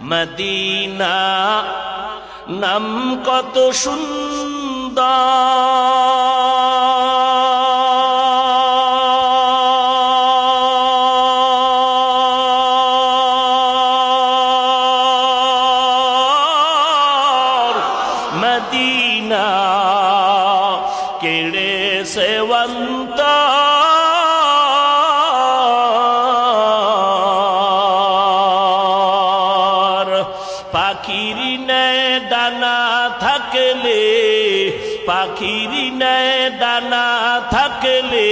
Medina নাম কত সুন্দর মদিনা কেড়ে সেবন্ত পাখির নেয় ডানা থাকলে পাখির নেয় ডানা থাকলে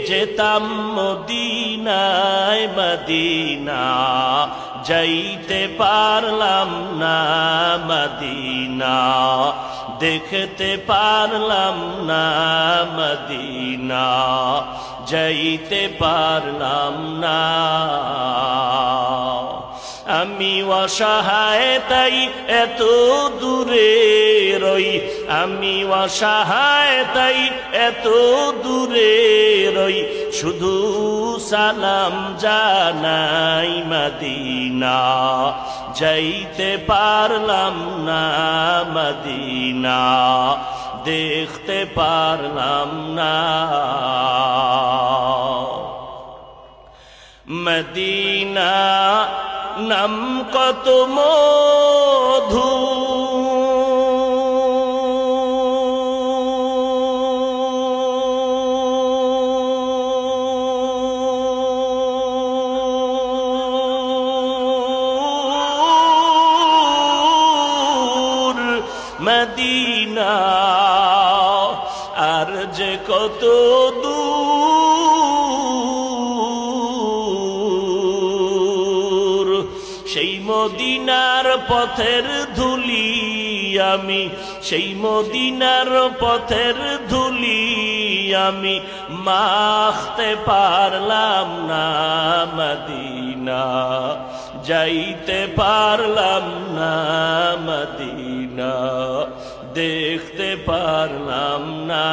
যেতাম মদিনায় মদিনা যাইতে পারলাম না মদিনা দেখতে পারলাম না মদিনা যাইতে পারলাম না আমি অসহায় তাই এত দূরে রই আমি অসহায় তাই এত দূরে রই শুধু সালাম জানাই মদিনা যাইতে পারলাম না মদিনা দেখতে পারলাম না মদিনা নাম কত মধু মদিনা আর যে কত দূর সেই মদিনার পথের ধুলি আমি সেই মদিনার পথের ধুলি আমি মাখতে পারলাম না মদিনা যাইতে পারলাম না মদিনা দেখতে পারলাম না